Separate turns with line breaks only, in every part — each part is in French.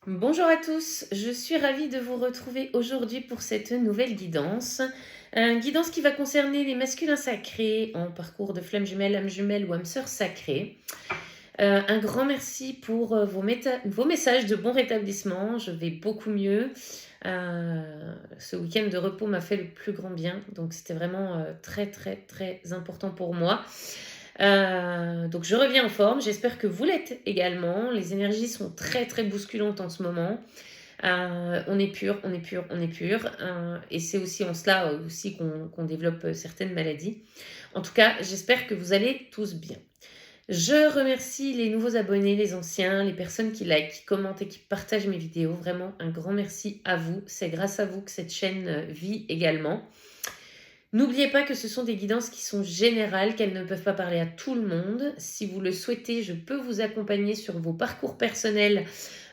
Bonjour à tous, je suis ravie de vous retrouver aujourd'hui pour cette nouvelle guidance. Une guidance qui va concerner les masculins sacrés en parcours de flamme jumelle, âme jumelle ou âme sœur sacrée. Un grand merci pour vos messages de bon rétablissement, je vais beaucoup mieux. Ce week-end de repos m'a fait le plus grand bien, donc c'était vraiment très très très important pour moi. Donc je reviens en forme, j'espère que vous l'êtes également. Les énergies sont très très bousculantes en ce moment. On est pur, on est pur, on est pur. Et c'est aussi en cela aussi qu'on développe certaines maladies. En tout cas, j'espère que vous allez tous bien. Je remercie les nouveaux abonnés, les anciens, les personnes qui like, qui commentent et qui partagent mes vidéos. Vraiment un grand merci à vous. C'est grâce à vous que cette chaîne vit également. N'oubliez pas que ce sont des guidances qui sont générales, qu'elles ne peuvent pas parler à tout le monde. Si vous le souhaitez, je peux vous accompagner sur vos parcours personnels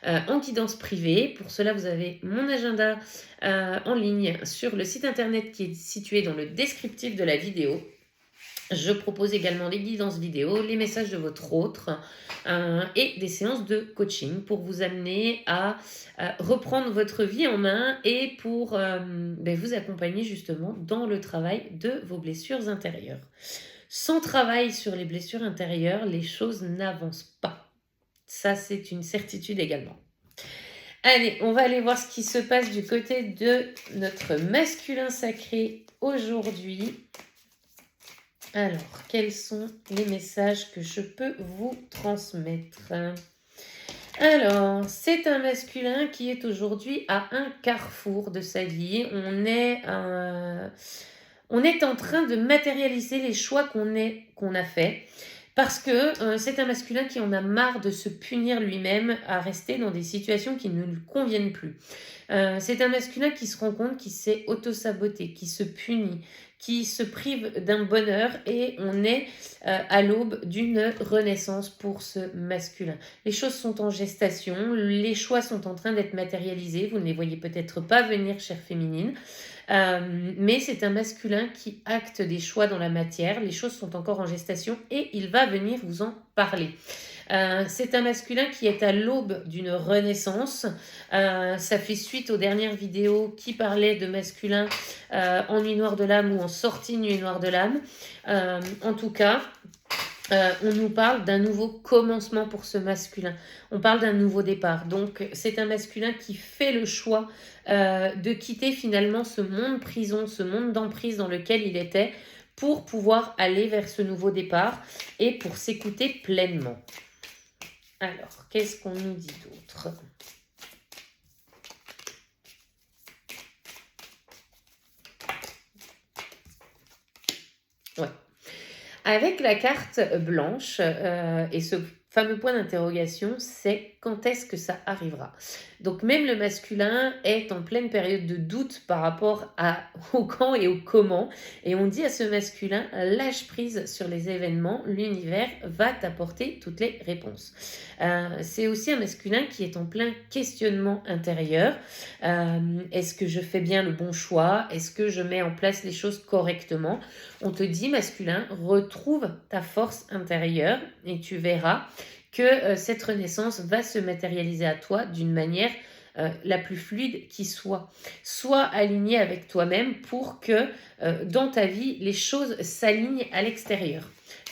en guidance privée. Pour cela, vous avez mon agenda en ligne sur le site internet qui est situé dans le descriptif de la vidéo. Je propose également les guidances vidéo, les messages de votre autre et des séances de coaching pour vous amener à reprendre votre vie en main et pour vous accompagner justement dans le travail de vos blessures intérieures. Sans travail sur les blessures intérieures, les choses n'avancent pas. Ça, c'est une certitude également. Allez, on va aller voir ce qui se passe du côté de notre masculin sacré aujourd'hui. Alors, quels sont les messages que je peux vous transmettre? Alors, c'est un masculin qui est aujourd'hui à un carrefour de sa vie. On est en train de matérialiser les choix qu'on a faits. Parce que c'est un masculin qui en a marre de se punir lui-même à rester dans des situations qui ne lui conviennent plus. C'est un masculin qui se rend compte qu'il s'est auto-saboté, qui se punit, qui se prive d'un bonheur et on est à l'aube d'une renaissance pour ce masculin. Les choses sont en gestation, les choix sont en train d'être matérialisés, vous ne les voyez peut-être pas venir, chère féminine. Mais c'est un masculin qui acte des choix dans la matière, les choses sont encore en gestation et il va venir vous en parler. C'est un masculin qui est à l'aube d'une renaissance. Ça fait suite aux dernières vidéos qui parlaient de masculin en nuit noire de l'âme ou en sortie nuit noire de l'âme. En tout cas, on nous parle d'un nouveau commencement pour ce masculin. On parle d'un nouveau départ. Donc, c'est un masculin qui fait le choix de quitter finalement ce monde prison, ce monde d'emprise dans lequel il était pour pouvoir aller vers ce nouveau départ et pour s'écouter pleinement. Alors, qu'est-ce qu'on nous dit d'autre ? Ouais. Avec la carte blanche et ce fameux point d'interrogation, c'est quand est-ce que ça arrivera. Donc même le masculin est en pleine période de doute par rapport au quand et au comment. Et on dit à ce masculin, lâche prise sur les événements, l'univers va t'apporter toutes les réponses. C'est aussi un masculin qui est en plein questionnement intérieur. Est-ce que je fais bien le bon choix? Est-ce que je mets en place les choses correctement? On te dit, masculin, retrouve ta force intérieure et tu verras que cette renaissance va se matérialiser à toi d'une manière la plus fluide qui soit. Sois aligné avec toi-même pour que dans ta vie, les choses s'alignent à l'extérieur.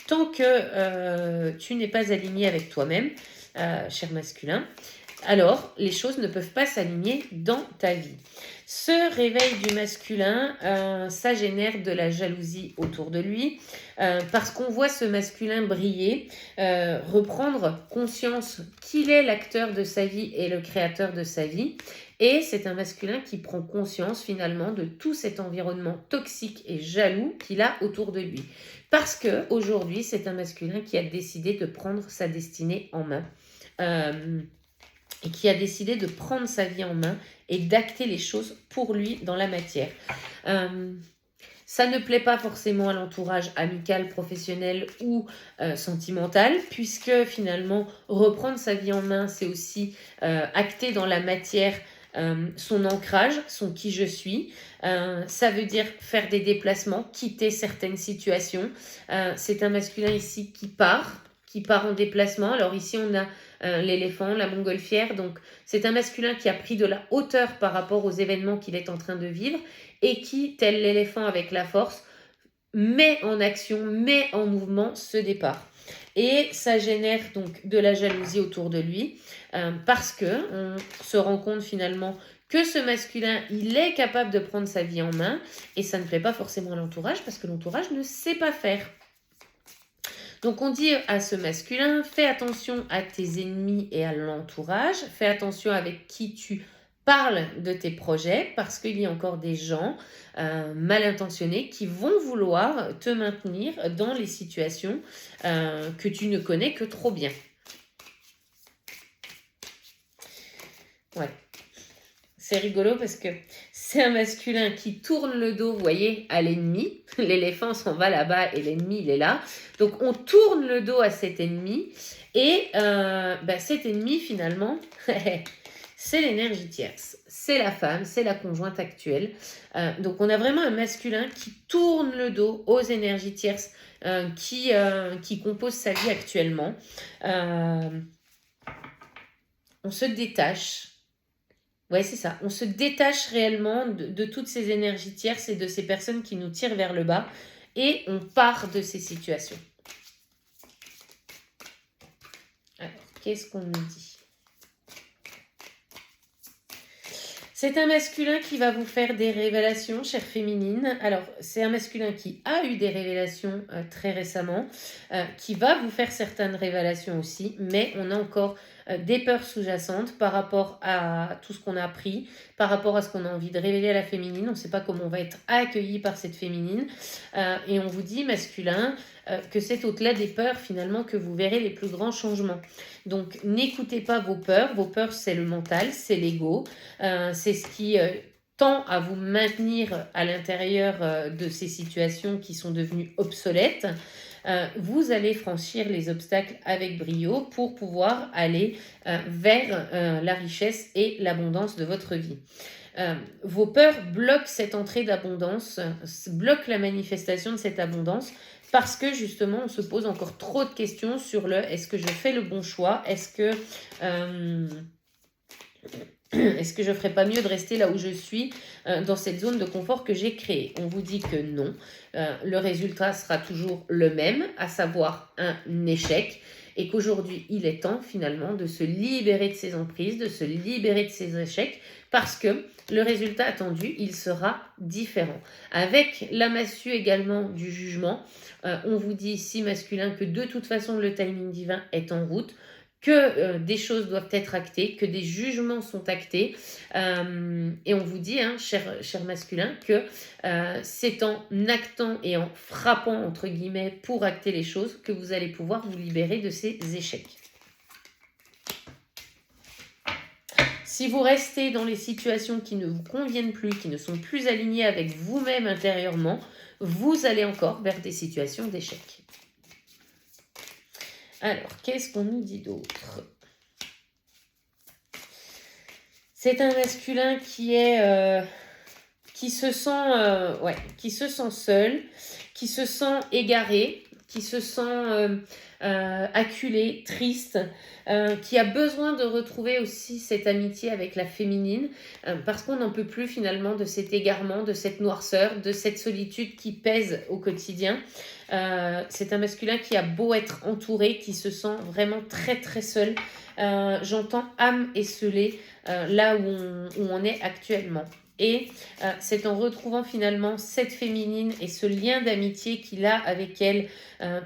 Tant que tu n'es pas aligné avec toi-même, cher masculin, alors les choses ne peuvent pas s'aligner dans ta vie. Ce réveil du masculin, ça génère de la jalousie autour de lui, parce qu'on voit ce masculin briller, reprendre conscience qu'il est l'acteur de sa vie et le créateur de sa vie. Et c'est un masculin qui prend conscience finalement de tout cet environnement toxique et jaloux qu'il a autour de lui. Parce qu'aujourd'hui, c'est un masculin qui a décidé de prendre sa destinée en main. Et qui a décidé de prendre sa vie en main et d'acter les choses pour lui dans la matière. Ça ne plaît pas forcément à l'entourage amical, professionnel ou sentimental, puisque finalement, reprendre sa vie en main, c'est aussi acter dans la matière son ancrage, son qui je suis. Ça veut dire faire des déplacements, quitter certaines situations. C'est un masculin ici qui part en déplacement. Alors ici, on a l'éléphant, la montgolfière. Donc, c'est un masculin qui a pris de la hauteur par rapport aux événements qu'il est en train de vivre et qui, tel l'éléphant avec la force, met en action, met en mouvement ce départ. Et ça génère donc de la jalousie autour de lui parce qu'on se rend compte finalement que ce masculin, il est capable de prendre sa vie en main et ça ne plaît pas forcément à l'entourage parce que l'entourage ne sait pas faire. Donc on dit à ce masculin, fais attention à tes ennemis et à l'entourage, fais attention avec qui tu parles de tes projets parce qu'il y a encore des gens mal intentionnés qui vont vouloir te maintenir dans les situations que tu ne connais que trop bien. Ouais. C'est rigolo parce que c'est un masculin qui tourne le dos, vous voyez, à l'ennemi. L'éléphant s'en va là-bas et l'ennemi, il est là. Donc, on tourne le dos à cet ennemi. Et cet ennemi, finalement, c'est l'énergie tierce. C'est la femme, c'est la conjointe actuelle. Donc, on a vraiment un masculin qui tourne le dos aux énergies tierces qui composent sa vie actuellement. On se détache. Ouais, c'est ça. On se détache réellement de toutes ces énergies tierces et de ces personnes qui nous tirent vers le bas et on part de ces situations. Alors, qu'est-ce qu'on nous dit ? C'est un masculin qui va vous faire des révélations, chère féminine. Alors, c'est un masculin qui a eu des révélations très récemment, qui va vous faire certaines révélations aussi, mais on a encore des peurs sous-jacentes par rapport à tout ce qu'on a appris, par rapport à ce qu'on a envie de révéler à la féminine. On ne sait pas comment on va être accueilli par cette féminine. Et on vous dit, masculin, que c'est au-delà des peurs finalement que vous verrez les plus grands changements. Donc n'écoutez pas vos peurs. Vos peurs, c'est le mental, c'est l'ego. C'est ce qui tend à vous maintenir à l'intérieur de ces situations qui sont devenues obsolètes. Vous allez franchir les obstacles avec brio pour pouvoir aller vers la richesse et l'abondance de votre vie. Vos peurs bloquent cette entrée d'abondance, bloquent la manifestation de cette abondance parce que justement on se pose encore trop de questions sur le est-ce que je fais le bon choix, est-ce que je ferais pas mieux de rester là où je suis dans cette zone de confort que j'ai créée. On vous dit que non, le résultat sera toujours le même, à savoir un échec et qu'aujourd'hui il est temps finalement de se libérer de ses emprises, de se libérer de ses échecs parce que le résultat attendu, il sera différent. Avec la massue également du jugement, on vous dit ici masculin que de toute façon le timing divin est en route, que des choses doivent être actées, que des jugements sont actés. Et on vous dit, cher masculin, que c'est en actant et en frappant, entre guillemets, pour acter les choses, que vous allez pouvoir vous libérer de ces échecs. Si vous restez dans les situations qui ne vous conviennent plus, qui ne sont plus alignées avec vous-même intérieurement, vous allez encore vers des situations d'échec. Alors, qu'est-ce qu'on nous dit d'autre ? C'est un masculin qui se sent seul, qui se sent égaré, qui se sent acculé, triste, qui a besoin de retrouver aussi cette amitié avec la féminine, parce qu'on n'en peut plus finalement de cet égarement, de cette noirceur, de cette solitude qui pèse au quotidien. C'est un masculin qui a beau être entouré, qui se sent vraiment très très seul. J'entends âme esselée là où on est actuellement. Et c'est en retrouvant finalement cette féminine et ce lien d'amitié qu'il a avec elle,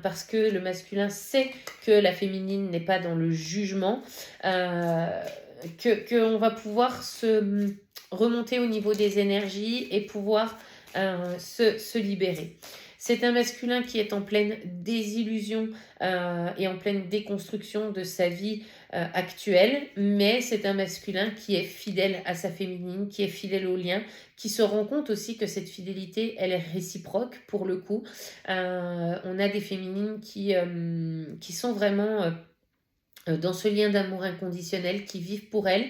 parce que le masculin sait que la féminine n'est pas dans le jugement, qu'on va pouvoir se remonter au niveau des énergies et pouvoir se libérer. C'est un masculin qui est en pleine désillusion et en pleine déconstruction de sa vie actuelle, mais c'est un masculin qui est fidèle à sa féminine, qui est fidèle au lien, qui se rend compte aussi que cette fidélité, elle est réciproque pour le coup. On a des féminines qui sont vraiment dans ce lien d'amour inconditionnel, qui vivent pour elles,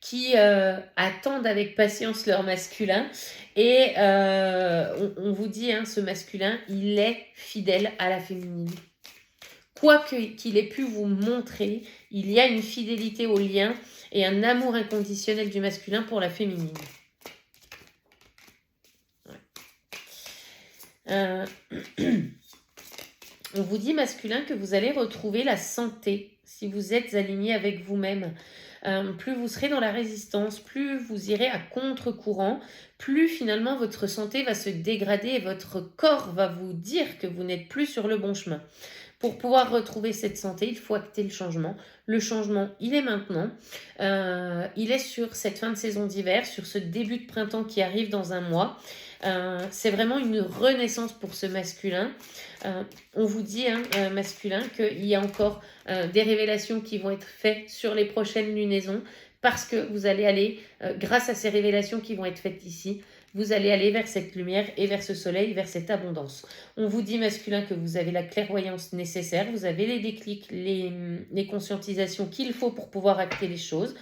qui attendent avec patience leur masculin. Et on vous dit, ce masculin, il est fidèle à la féminine. quoi qu'il ait pu vous montrer, il y a une fidélité au lien et un amour inconditionnel du masculin pour la féminine. Ouais. On vous dit, masculin, que vous allez retrouver la santé si vous êtes aligné avec vous-même. Plus vous serez dans la résistance, plus vous irez à contre-courant, plus finalement votre santé va se dégrader et votre corps va vous dire que vous n'êtes plus sur le bon chemin. Pour pouvoir retrouver cette santé, il faut acter le changement. Le changement, il est maintenant. Il est sur cette fin de saison d'hiver, sur ce début de printemps qui arrive dans un mois. C'est vraiment une renaissance pour ce masculin. On vous dit, masculin, qu'il y a encore des révélations qui vont être faites sur les prochaines lunaisons parce que vous allez aller, grâce à ces révélations qui vont être faites ici, vous allez aller vers cette lumière et vers ce soleil, vers cette abondance. On vous dit, masculin, que vous avez la clairvoyance nécessaire, vous avez les déclics, les conscientisations qu'il faut pour pouvoir acter les choses.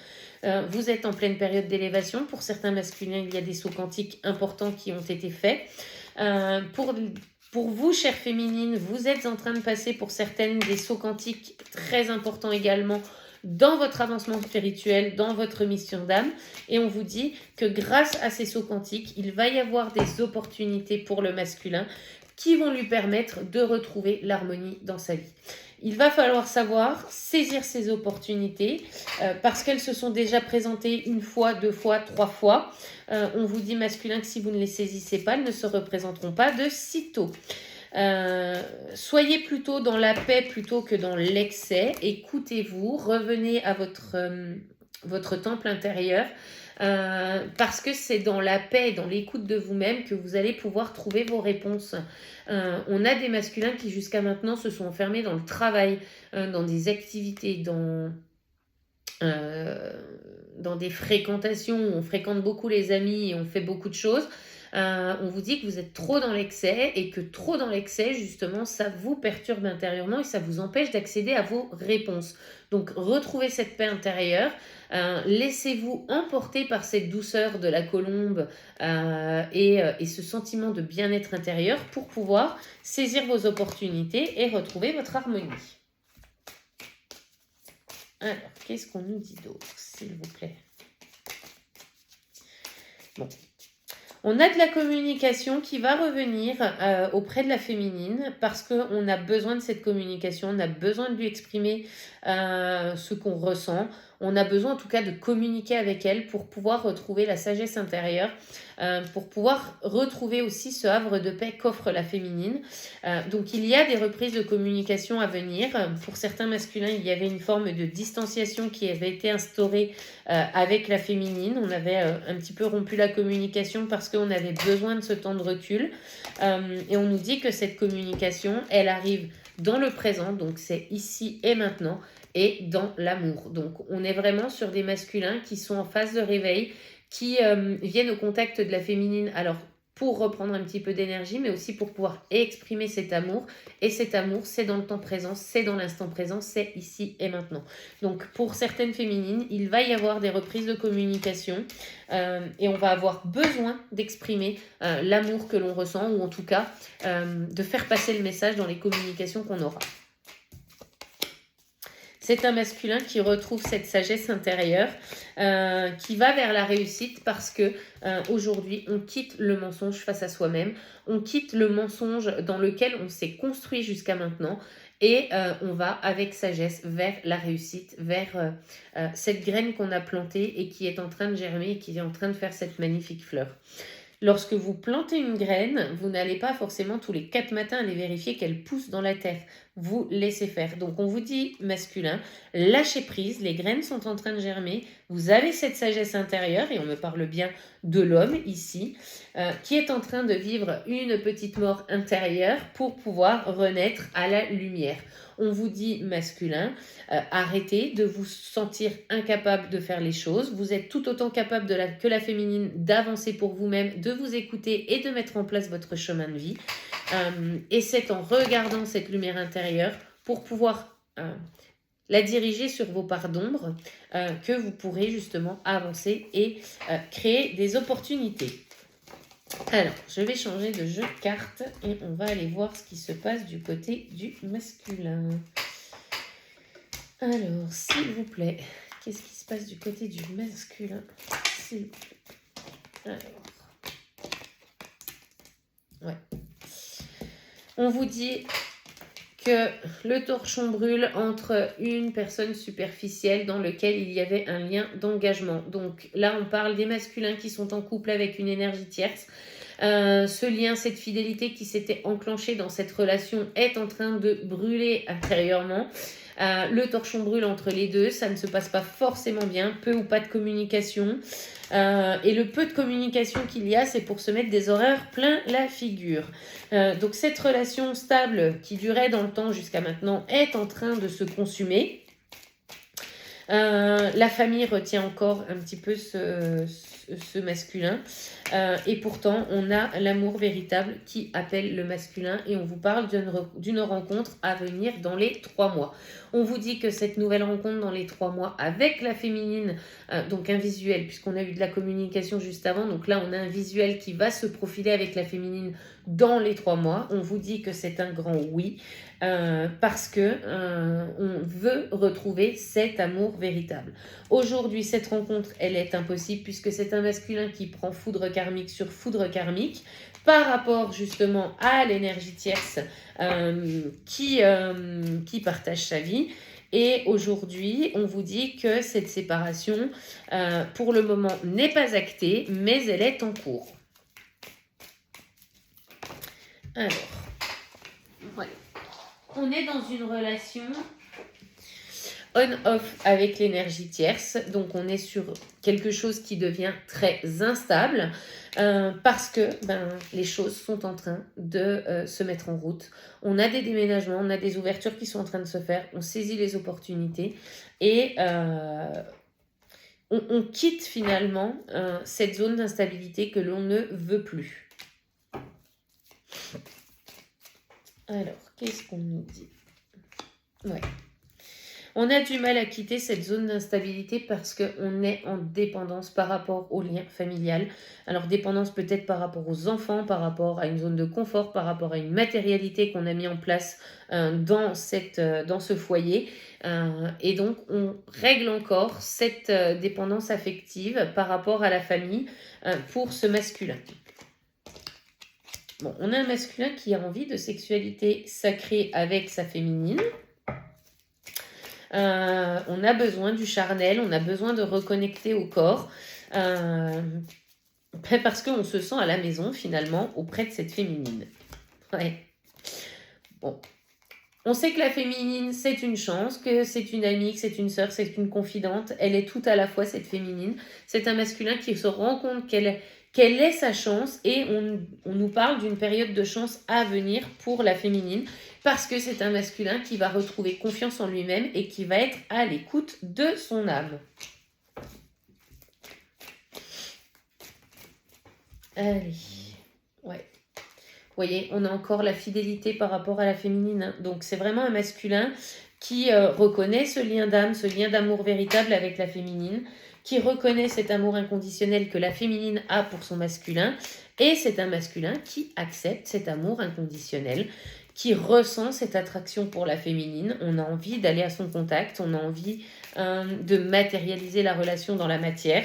Vous êtes en pleine période d'élévation. Pour certains masculins, il y a des sauts quantiques importants qui ont été faits. Pour vous, chère féminine, vous êtes en train de passer pour certaines des sauts quantiques très importants également dans votre avancement spirituel, dans votre mission d'âme. Et on vous dit que grâce à ces sauts quantiques, il va y avoir des opportunités pour le masculin qui vont lui permettre de retrouver l'harmonie dans sa vie. Il va falloir savoir saisir ces opportunités parce qu'elles se sont déjà présentées une fois, 2 fois, 3 fois. On vous dit, masculin, que si vous ne les saisissez pas, elles ne se représenteront pas de sitôt. Soyez plutôt dans la paix plutôt que dans l'excès. Écoutez-vous, revenez à votre temple intérieur parce que c'est dans la paix et dans l'écoute de vous-même que vous allez pouvoir trouver vos réponses. On a des masculins qui jusqu'à maintenant se sont enfermés dans le travail, dans des activités, dans des fréquentations où on fréquente beaucoup les amis et on fait beaucoup de choses. On vous dit que vous êtes trop dans l'excès et que trop dans l'excès, justement, ça vous perturbe intérieurement et ça vous empêche d'accéder à vos réponses. Donc, retrouvez cette paix intérieure. Laissez-vous emporter par cette douceur de la colombe et ce sentiment de bien-être intérieur pour pouvoir saisir vos opportunités et retrouver votre harmonie. Alors, qu'est-ce qu'on nous dit d'autre, s'il vous plaît? Bon. On a de la communication qui va revenir auprès de la féminine parce qu'on a besoin de cette communication, on a besoin de lui exprimer ce qu'on ressent, on a besoin en tout cas de communiquer avec elle pour pouvoir retrouver la sagesse intérieure, pour pouvoir retrouver aussi ce havre de paix qu'offre la féminine. Donc il y a des reprises de communication à venir. Pour certains masculins, il y avait une forme de distanciation qui avait été instaurée avec la féminine. On avait un petit peu rompu la communication parce qu'on avait besoin de ce temps de recul. Et on nous dit que cette communication, elle arrive dans le présent, donc c'est ici et maintenant, et dans l'amour. Donc on est vraiment sur des masculins qui sont en phase de réveil, qui viennent au contact de la féminine, alors pour reprendre un petit peu d'énergie, mais aussi pour pouvoir exprimer cet amour. Et cet amour, c'est dans le temps présent, c'est dans l'instant présent, c'est ici et maintenant. Donc pour certaines féminines, il va y avoir des reprises de communication et on va avoir besoin d'exprimer l'amour que l'on ressent, ou en tout cas de faire passer le message dans les communications qu'on aura. C'est un masculin qui retrouve cette sagesse intérieure, qui va vers la réussite parce que aujourd'hui, on quitte le mensonge face à soi-même, on quitte le mensonge dans lequel on s'est construit jusqu'à maintenant et on va avec sagesse vers la réussite, vers cette graine qu'on a plantée et qui est en train de germer et qui est en train de faire cette magnifique fleur. Lorsque vous plantez une graine, vous n'allez pas forcément tous les 4 matins aller vérifier qu'elle pousse dans la terre. Vous laissez faire. Donc on vous dit, masculin, lâchez prise, les graines sont en train de germer, vous avez cette sagesse intérieure, et on me parle bien de l'homme ici, qui est en train de vivre une petite mort intérieure pour pouvoir renaître à la lumière. On vous dit, masculin, arrêtez de vous sentir incapable de faire les choses. Vous êtes tout autant capable que la féminine d'avancer pour vous-même, de vous écouter et de mettre en place votre chemin de vie. Et c'est en regardant cette lumière intérieure pour pouvoir la diriger sur vos parts d'ombre que vous pourrez justement avancer et créer des opportunités. Alors, je vais changer de jeu de cartes et on va aller voir ce qui se passe du côté du masculin. Alors, s'il vous plaît, qu'est-ce qui se passe du côté du masculin? S'il vous plaît. Alors, ouais. On vous dit que le torchon brûle entre une personne superficielle dans laquelle il y avait un lien d'engagement. Donc là, on parle des masculins qui sont en couple avec une énergie tierce. Ce lien, cette fidélité qui s'était enclenchée dans cette relation est en train de brûler intérieurement. Le torchon brûle entre les deux, ça ne se passe pas forcément bien, peu ou pas de communication. Et le peu de communication qu'il y a, c'est pour se mettre des horaires plein la figure. Donc cette relation stable qui durait dans le temps jusqu'à maintenant est en train de se consumer. La famille retient encore un petit peu ce masculin. Et pourtant, on a l'amour véritable qui appelle le masculin et on vous parle d'une rencontre à venir dans les 3 mois. On vous dit que cette nouvelle rencontre dans les 3 mois avec la féminine, donc un visuel, puisqu'on a eu de la communication juste avant, donc là on a un visuel qui va se profiler avec la féminine dans les 3 mois. On vous dit que c'est un grand oui. Parce que on veut retrouver cet amour véritable. Aujourd'hui, cette rencontre, elle est impossible puisque c'est un masculin qui prend foudre karmique sur foudre karmique par rapport justement à l'énergie tierce qui partage sa vie. Et aujourd'hui, on vous dit que cette séparation, pour le moment, n'est pas actée, mais elle est en cours. Alors, voilà. On est dans une relation on-off avec l'énergie tierce, donc on est sur quelque chose qui devient très instable parce que les choses sont en train de se mettre en route. On a des déménagements, on a des ouvertures qui sont en train de se faire, on saisit les opportunités et on quitte finalement cette zone d'instabilité que l'on ne veut plus. Alors, qu'est-ce qu'on nous dit? Ouais. On a du mal à quitter cette zone d'instabilité parce qu'on est en dépendance par rapport au lien familial. Alors dépendance peut-être par rapport aux enfants, par rapport à une zone de confort, par rapport à une matérialité qu'on a mis en place dans ce foyer. Et donc on règle encore cette dépendance affective par rapport à la famille pour ce masculin. Bon, on a un masculin qui a envie de sexualité sacrée avec sa féminine. On a besoin du charnel, on a besoin de reconnecter au corps. Parce qu'on se sent à la maison finalement auprès de cette féminine. Ouais. Bon. On sait que la féminine, c'est une chance, que c'est une amie, que c'est une sœur, c'est une confidente. Elle est tout à la fois cette féminine. C'est un masculin qui se rend compte qu'elle est sa chance et on nous parle d'une période de chance à venir pour la féminine parce que c'est un masculin qui va retrouver confiance en lui-même et qui va être à l'écoute de son âme. Allez, ouais. Vous voyez, on a encore la fidélité par rapport à la féminine. Hein. Donc c'est vraiment un masculin qui reconnaît ce lien d'âme, ce lien d'amour véritable avec la féminine, qui reconnaît cet amour inconditionnel que la féminine a pour son masculin, et c'est un masculin qui accepte cet amour inconditionnel, qui ressent cette attraction pour la féminine. On a envie d'aller à son contact, on a envie de matérialiser la relation dans la matière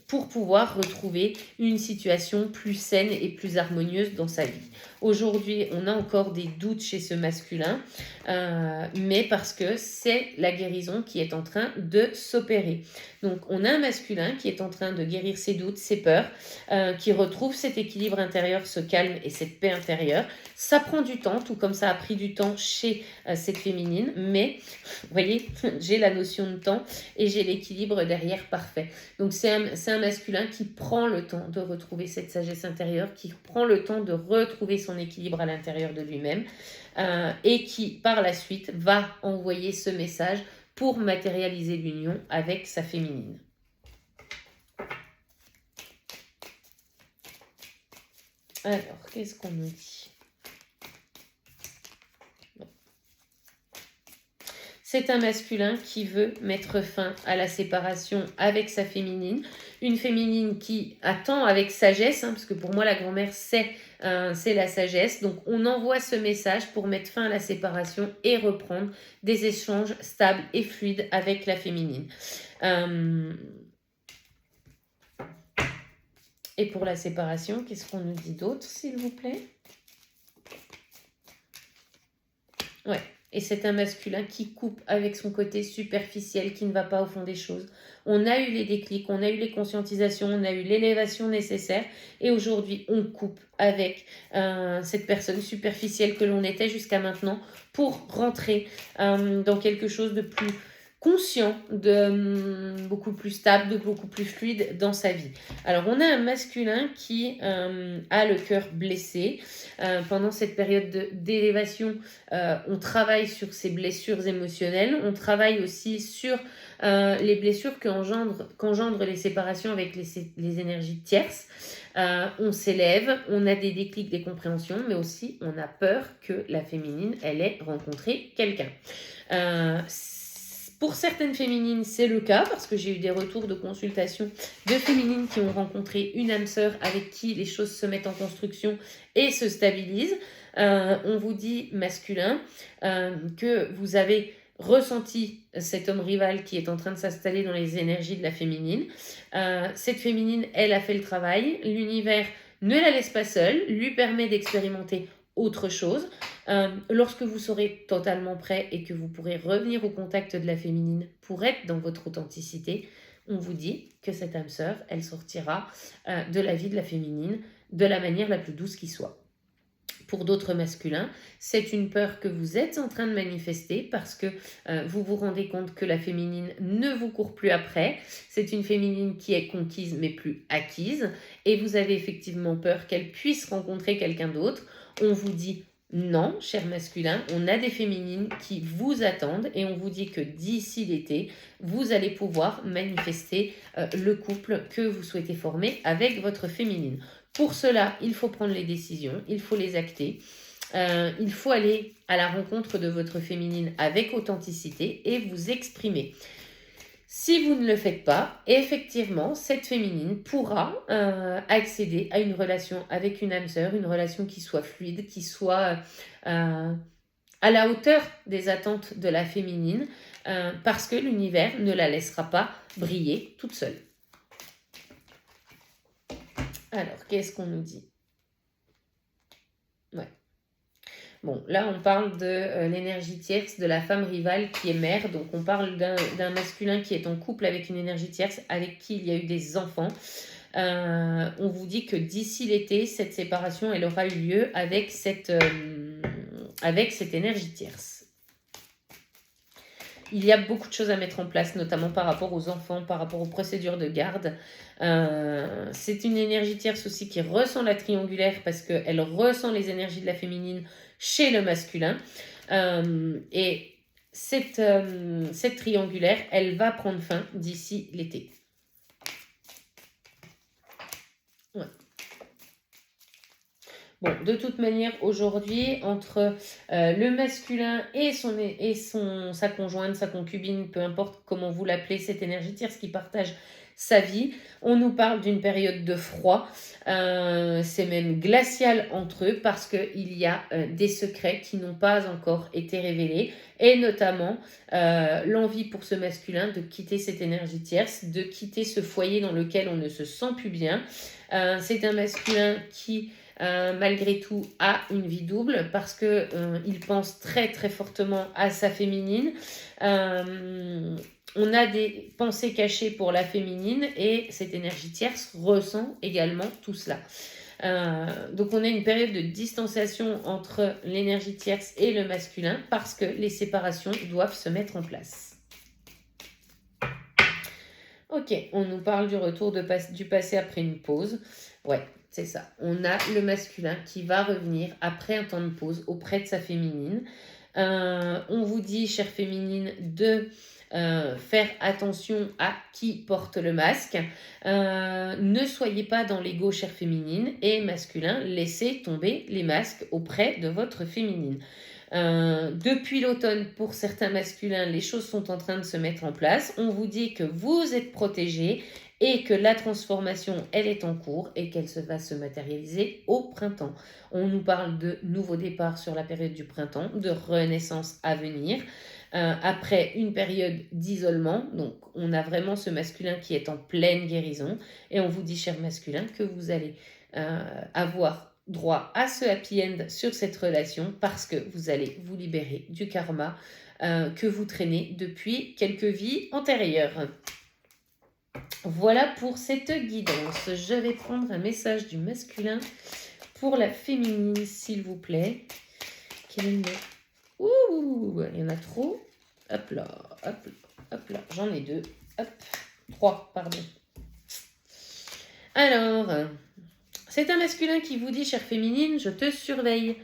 pour pouvoir retrouver une situation plus saine et plus harmonieuse dans sa vie. Aujourd'hui, on a encore des doutes chez ce masculin, mais parce que c'est la guérison qui est en train de s'opérer. Donc, on a un masculin qui est en train de guérir ses doutes, ses peurs, qui retrouve cet équilibre intérieur, ce calme et cette paix intérieure. Ça prend du temps, tout comme ça a pris du temps chez cette féminine, mais vous voyez, j'ai la notion de temps et j'ai l'équilibre derrière parfait. Donc c'est un masculin qui prend le temps de retrouver cette sagesse intérieure, qui prend le temps de retrouver son équilibre à l'intérieur de lui-même et qui par la suite va envoyer ce message pour matérialiser l'union avec sa féminine. Alors, qu'est-ce qu'on nous dit ? C'est un masculin qui veut mettre fin à la séparation avec sa féminine. Une féminine qui attend avec sagesse, parce que pour moi, la grand-mère, c'est la sagesse. Donc, on envoie ce message pour mettre fin à la séparation et reprendre des échanges stables et fluides avec la féminine. Et pour la séparation, qu'est-ce qu'on nous dit d'autre, s'il vous plaît? Ouais. Et c'est un masculin qui coupe avec son côté superficiel, qui ne va pas au fond des choses. On a eu les déclics, on a eu les conscientisations, on a eu l'élévation nécessaire. Et aujourd'hui, on coupe avec cette personne superficielle que l'on était jusqu'à maintenant pour rentrer dans quelque chose de plus conscient, de beaucoup plus stable, de beaucoup plus fluide dans sa vie. Alors, on a un masculin qui a le cœur blessé. Pendant cette période d'élévation, on travaille sur ses blessures émotionnelles, on travaille aussi sur les blessures qu'engendrent les séparations avec les énergies tierces. On s'élève, on a des déclics, des compréhensions, mais aussi on a peur que la féminine, elle ait rencontré quelqu'un. Pour certaines féminines, c'est le cas parce que j'ai eu des retours de consultation de féminines qui ont rencontré une âme sœur avec qui les choses se mettent en construction et se stabilisent. On vous dit, masculin, que vous avez ressenti cet homme rival qui est en train de s'installer dans les énergies de la féminine. Cette féminine, elle a fait le travail. L'univers ne la laisse pas seule, lui permet d'expérimenter autre chose. Lorsque vous serez totalement prêt et que vous pourrez revenir au contact de la féminine pour être dans votre authenticité, on vous dit que cette âme sœur, elle sortira de la vie de la féminine de la manière la plus douce qui soit. Pour d'autres masculins, c'est une peur que vous êtes en train de manifester parce que vous vous rendez compte que la féminine ne vous court plus après. C'est une féminine qui est conquise mais plus acquise et vous avez effectivement peur qu'elle puisse rencontrer quelqu'un d'autre. On vous dit non, cher masculin, on a des féminines qui vous attendent et on vous dit que d'ici l'été, vous allez pouvoir manifester le couple que vous souhaitez former avec votre féminine. Pour cela, il faut prendre les décisions, il faut les acter, il faut aller à la rencontre de votre féminine avec authenticité et vous exprimer. Si vous ne le faites pas, effectivement, cette féminine pourra accéder à une relation avec une âme sœur, une relation qui soit fluide, qui soit à la hauteur des attentes de la féminine, parce que l'univers ne la laissera pas briller toute seule. Alors, qu'est-ce qu'on nous dit? Ouais. Bon, là, on parle de l'énergie tierce de la femme rivale qui est mère. Donc, on parle d'un masculin qui est en couple avec une énergie tierce avec qui il y a eu des enfants. On vous dit que d'ici l'été, cette séparation, elle aura eu lieu avec cette énergie tierce. Il y a beaucoup de choses à mettre en place, notamment par rapport aux enfants, par rapport aux procédures de garde. C'est une énergie tierce aussi qui ressent la triangulaire parce qu'elle ressent les énergies de la féminine chez le masculin. Et cette triangulaire, elle va prendre fin d'ici l'été. Ouais. Bon, de toute manière, aujourd'hui, entre le masculin et sa conjointe, sa concubine, peu importe comment vous l'appelez, cette énergie tierce qui partage sa vie, on nous parle d'une période de froid. C'est même glacial entre eux parce qu'il y a des secrets qui n'ont pas encore été révélés et notamment l'envie pour ce masculin de quitter cette énergie tierce, de quitter ce foyer dans lequel on ne se sent plus bien. C'est un masculin qui malgré tout a une vie double parce que il pense très très fortement à sa féminine. On a des pensées cachées pour la féminine et cette énergie tierce ressent également tout cela. Donc on a une période de distanciation entre l'énergie tierce et le masculin parce que les séparations doivent se mettre en place. Ok, on nous parle du retour du passé après une pause. Ouais, c'est ça. On a le masculin qui va revenir après un temps de pause auprès de sa féminine. On vous dit, chère féminine, de faire attention à qui porte le masque. Ne soyez pas dans l'ego, chère féminine, et masculin, laissez tomber les masques auprès de votre féminine. Depuis l'automne, pour certains masculins, les choses sont en train de se mettre en place. On vous dit que vous êtes protégés et que la transformation, elle est en cours et qu'elle va se matérialiser au printemps. On nous parle de nouveaux départs sur la période du printemps, de renaissance à venir. Après une période d'isolement, donc on a vraiment ce masculin qui est en pleine guérison et on vous dit, cher masculin, que vous allez avoir droit à ce happy end sur cette relation parce que vous allez vous libérer du karma que vous traînez depuis quelques vies antérieures. Voilà pour cette guidance. Je vais prendre un message du masculin pour la féminine, s'il vous plaît. Quel est le... Ouh, il y en a trop. Hop là, hop là, hop là. J'en ai 2. Hop, 3, pardon. Alors, c'est un masculin qui vous dit, chère féminine, je te surveille.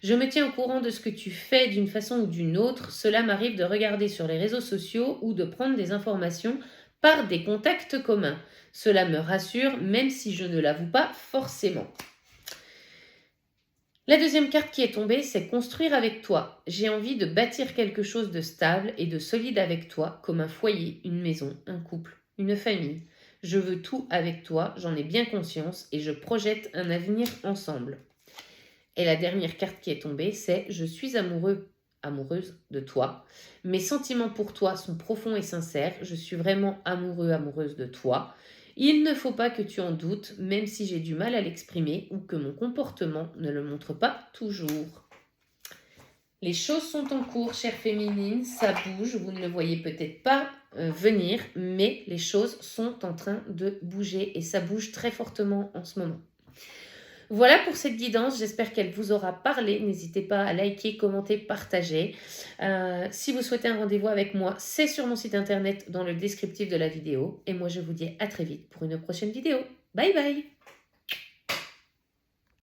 Je me tiens au courant de ce que tu fais d'une façon ou d'une autre. Cela m'arrive de regarder sur les réseaux sociaux ou de prendre des informations par des contacts communs. Cela me rassure, même si je ne l'avoue pas forcément. La deuxième carte qui est tombée, c'est construire avec toi. J'ai envie de bâtir quelque chose de stable et de solide avec toi, comme un foyer, une maison, un couple, une famille. Je veux tout avec toi, j'en ai bien conscience et je projette un avenir ensemble. Et la dernière carte qui est tombée, c'est je suis amoureuse de toi. Mes sentiments pour toi sont profonds et sincères. Je suis vraiment amoureuse de toi. Il ne faut pas que tu en doutes, même si j'ai du mal à l'exprimer ou que mon comportement ne le montre pas toujours. Les choses sont en cours, chère féminine, ça bouge, vous ne le voyez peut-être pas venir, mais les choses sont en train de bouger et ça bouge très fortement en ce moment. Voilà pour cette guidance, j'espère qu'elle vous aura parlé. N'hésitez pas à liker, commenter, partager. Si vous souhaitez un rendez-vous avec moi, c'est sur mon site internet dans le descriptif de la vidéo. Et moi, je vous dis à très vite pour une prochaine vidéo. Bye bye!